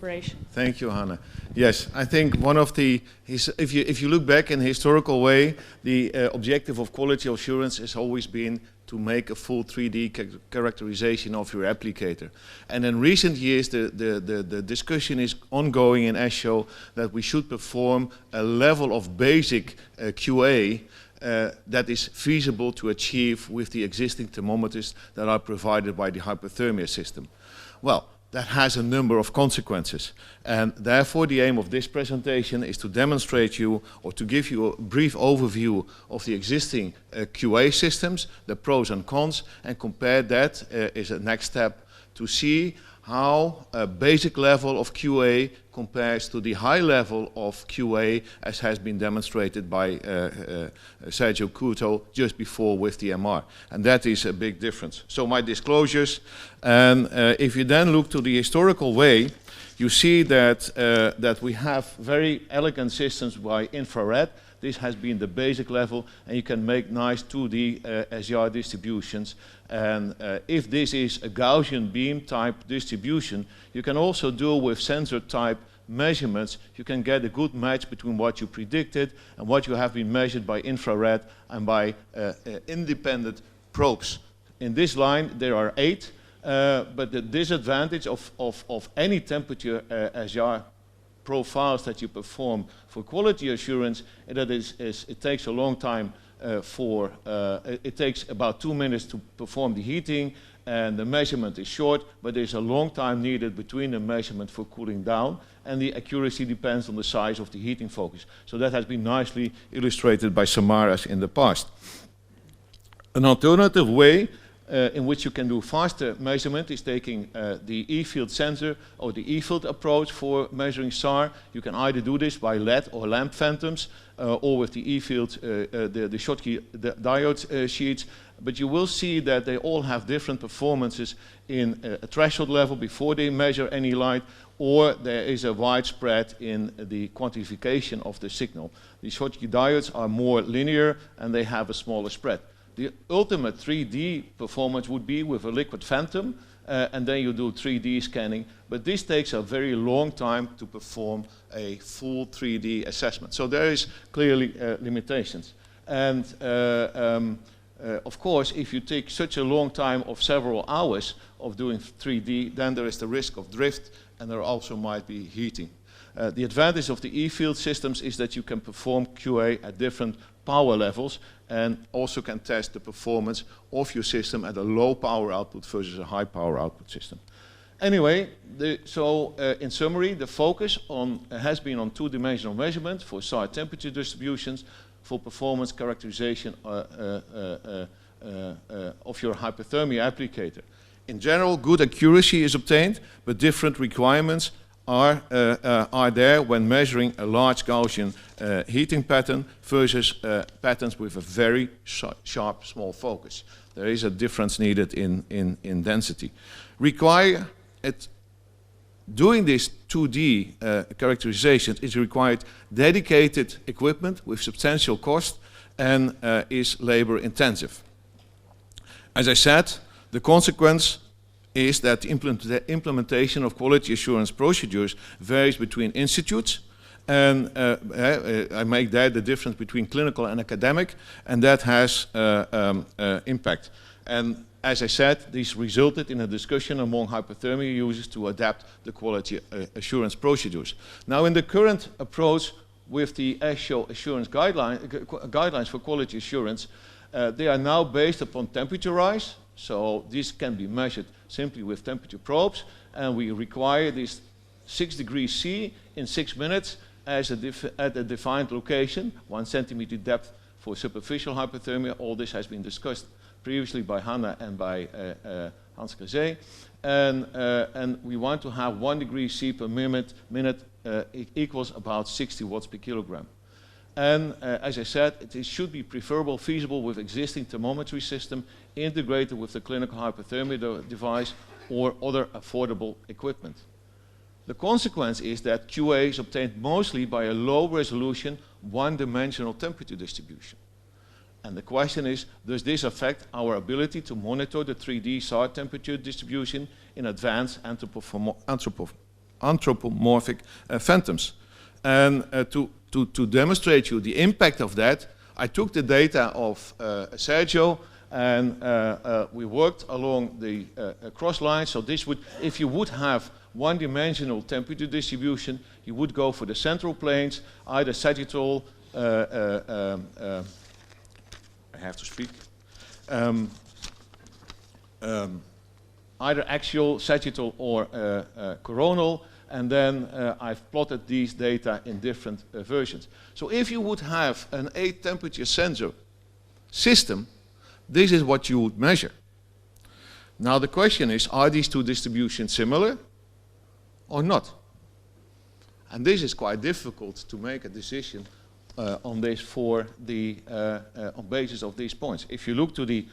cooperation. Thank you, Hannah. Yes, I think one of the, if you look back in a historical way, the objective of quality assurance has always been to make a full 3D characterization of your applicator. And in recent years, the discussion is ongoing in ESHO that we should perform a level of basic QA that is feasible to achieve with the existing thermometers that are provided by the hyperthermia system. Well, that has a number of consequences, and therefore the aim of this presentation is to demonstrate you, or to give you a brief overview of the existing QA systems, the pros and cons, and compare that as a next step to see how a basic level of QA compares to the high level of QA as has been demonstrated by Sergio Couto just before with the MR. And that is a big difference. So my disclosures, and if you then look to the historical way, you see that, that we have very elegant systems by infrared. This has been the basic level, and you can make nice 2D SR distributions. And if this is a Gaussian beam type distribution, you can also do with sensor type measurements. You can get a good match between what you predicted and what you have been measured by infrared and by independent probes. In this line, there are 8, but the disadvantage of any temperature SR profiles that you perform for quality assurance, and that is it takes a long time it takes about 2 minutes to perform the heating, and the measurement is short, but there's a long time needed between the measurement for cooling down, and the accuracy depends on the size of the heating focus. So that has been nicely illustrated by Samaras in the past. An alternative way in which you can do faster measurement is taking the E-field sensor or the E-field approach for measuring SAR. You can either do this by LED or lamp phantoms or with the E-field, the Schottky diode sheets. But you will see that they all have different performances in a threshold level before they measure any light, or there is a widespread in the quantification of the signal. The Schottky diodes are more linear and they have a smaller spread. The ultimate 3D performance would be with a liquid phantom, and then you do 3D scanning, but this takes a very long time to perform a full 3D assessment. So there is clearly limitations. And of course, if you take such a long time of several hours of doing 3D, then there is the risk of drift, and there also might be heating. The advantage of the E-field systems is that you can perform QA at different power levels and also can test the performance of your system at a low power output versus a high power output system. Anyway, in summary, the focus has been on two-dimensional measurement for SAR temperature distributions for performance characterization of your hyperthermia applicator. In general, good accuracy is obtained, but different requirements are there when measuring a large Gaussian heating pattern versus patterns with a very sharp, small focus. There is a difference needed in density. Doing this 2D characterization is required dedicated equipment with substantial cost and is labor intensive. As I said, the consequence is that the implementation of quality assurance procedures varies between institutes, and I make that the difference between clinical and academic, and that has impact. And as I said, this resulted in a discussion among hyperthermia users to adapt the quality assurance procedures. Now, in the current approach with the ESHO assurance guidelines for quality assurance, they are now based upon temperature rise. So this can be measured simply with temperature probes, and we require this 6 degrees C in 6 minutes at a defined location, 1 centimeter depth for superficial hyperthermia. All this has been discussed previously by Hannah and by Hans Gazé. And we want to have 1 degree C per minute equals about 60 watts per kilogram. And as I said, it should be preferable, feasible with existing thermometry system integrated with the clinical hyperthermia device or other affordable equipment. The consequence is that QA is obtained mostly by a low resolution, one-dimensional temperature distribution. And the question is, does this affect our ability to monitor the 3D SAR temperature distribution in advance and to anthropomorphic phantoms. And to demonstrate you the impact of that, I took the data of Sergio, and we worked along the cross line. So this would, if you would have one-dimensional temperature distribution, you would go for the central planes, either sagittal, I have to speak, either axial, sagittal, or coronal, and then I've plotted these data in different versions. So if you would have an 8 temperature sensor system, this is what you would measure. Now the question is, are these two distributions similar or not? And this is quite difficult to make a decision on this for the on basis of these points. If you look to the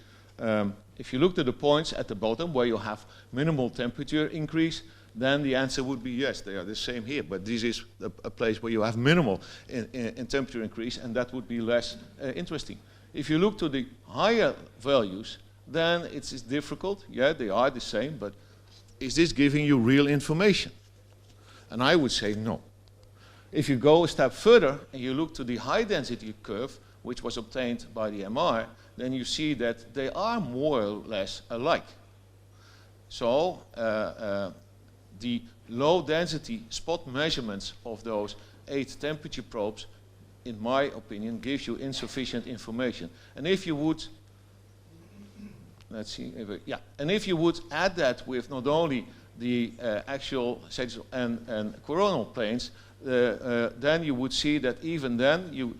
points at the bottom where you have minimal temperature increase, then the answer would be yes, they are the same here. But this is a place where you have minimal in temperature increase, and that would be less interesting. If you look to the higher values, then it's difficult. Yeah, they are the same, but is this giving you real information? And I would say no. If you go a step further and you look to the high density curve, which was obtained by the MR, then you see that they are more or less alike. So the low density spot measurements of those 8 temperature probes, in my opinion, gives you insufficient information. And if you would, let's see, and if you would add that with not only the axial, sagittal, and coronal planes, then you would see that even then you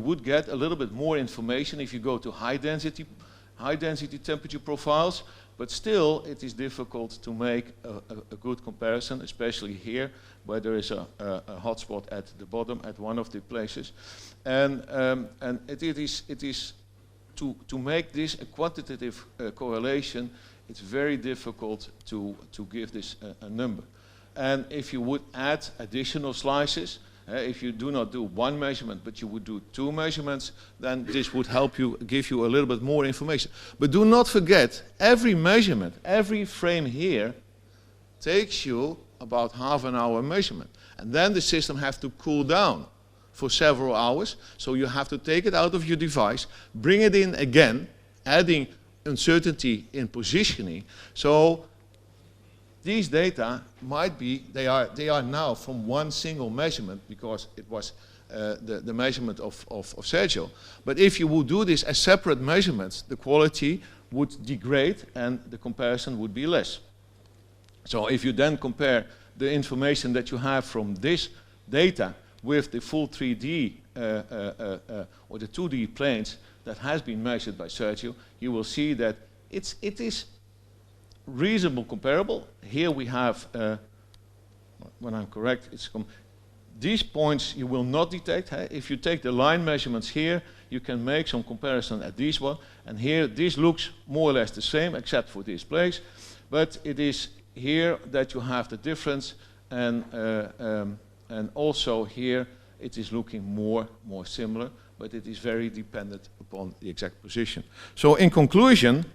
would get a little bit more information if you go to high density temperature profiles. But still, it is difficult to make a good comparison, especially here, where there is a hotspot at the bottom at one of the places. And it is to make this a quantitative correlation, it's very difficult to give this a number. And if you would add additional slices, if you do not do one measurement, but you would do 2 measurements, then this would help you, give you a little bit more information. But do not forget, every measurement, every frame here, takes you about half an hour measurement. And then the system has to cool down for several hours. So you have to take it out of your device, bring it in again, adding uncertainty in positioning. So these data might be, they are now from one single measurement, because it was the measurement of Sergio. But if you would do this as separate measurements, the quality would degrade and the comparison would be less. So if you then compare the information that you have from this data with the full 3D or the 2D planes that has been measured by Sergio, you will see that it is reasonable comparable. Here we have, when I'm correct, these points you will not detect. If you take the line measurements here, you can make some comparison at these one. And here, this looks more or less the same, except for this place. But it is here that you have the difference, and also here it is looking more similar, but it is very dependent upon the exact position. So in conclusion,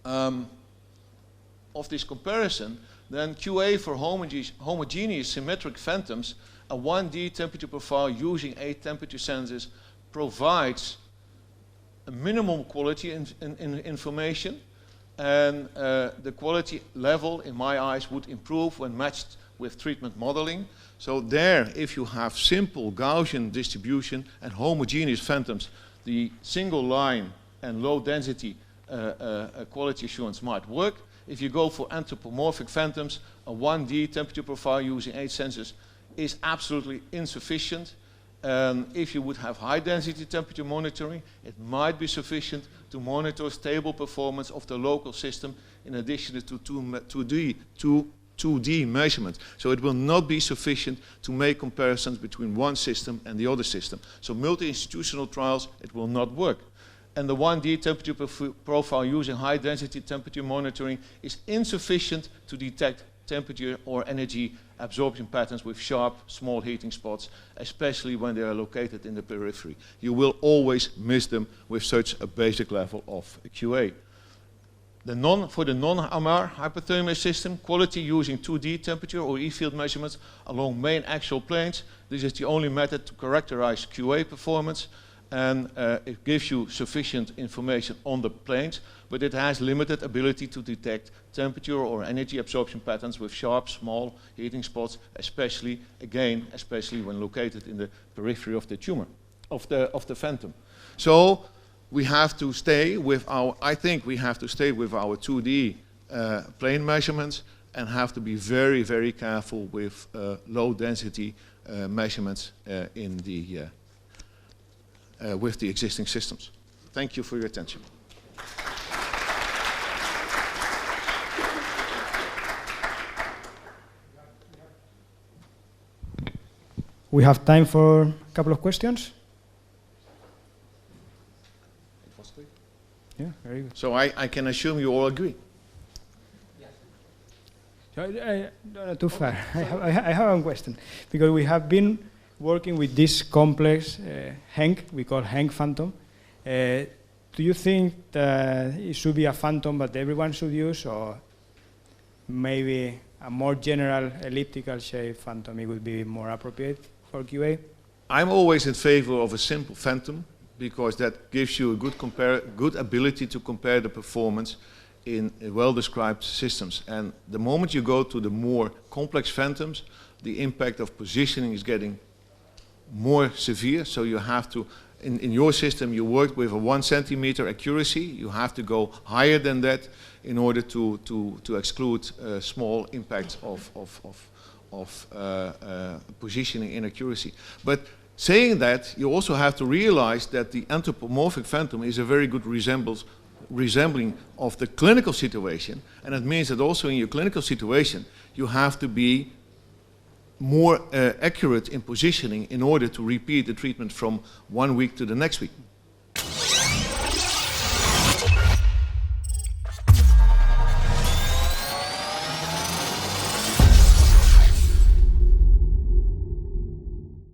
of this comparison, then QA for homogeneous symmetric phantoms, a 1D temperature profile using 8 temperature sensors provides a minimum quality information, and the quality level, in my eyes, would improve when matched with treatment modeling. So there, if you have simple Gaussian distribution and homogeneous phantoms, the single line and low density quality assurance might work. If you go for anthropomorphic phantoms, a 1D temperature profile using 8 sensors is absolutely insufficient. If you would have high density temperature monitoring, it might be sufficient to monitor stable performance of the local system in addition to 2D measurements. So it will not be sufficient to make comparisons between one system and the other system. So multi-institutional trials, it will not work. And the 1D temperature profile using high density temperature monitoring is insufficient to detect temperature or energy absorption patterns with sharp, small heating spots, especially when they are located in the periphery. You will always miss them with such a basic level of QA. For the non-AMR hyperthermia system, quality using 2D temperature or E-field measurements along main axial planes. This is the only method to characterize QA performance, and it gives you sufficient information on the planes, but it has limited ability to detect temperature or energy absorption patterns with sharp, small heating spots, especially when located in the periphery of the tumor, of the phantom. So we have to stay with I think we have to stay with our 2D plane measurements and have to be very, very careful with low density measurements with the existing systems. Thank you for your attention. We have time for a couple of questions. Yeah, very good. So I can assume you all agree. Yes. No, too far. I have one question, because we have been working with this complex Henk, we call Henk phantom. Do you think that it should be a phantom that everyone should use, or maybe a more general elliptical shape phantom it would be more appropriate for QA? I'm always in favor of a simple phantom, because that gives you a good ability to compare the performance in well-described systems. And the moment you go to the more complex phantoms, the impact of positioning is getting more severe. So you have to, in your system, you work with a 1 centimeter accuracy. You have to go higher than that in order to exclude small impacts of positioning inaccuracy. But saying that, you also have to realize that the anthropomorphic phantom is a very good resembling of the clinical situation, and it means that also in your clinical situation you have to be more accurate in positioning in order to repeat the treatment from 1 week to the next week.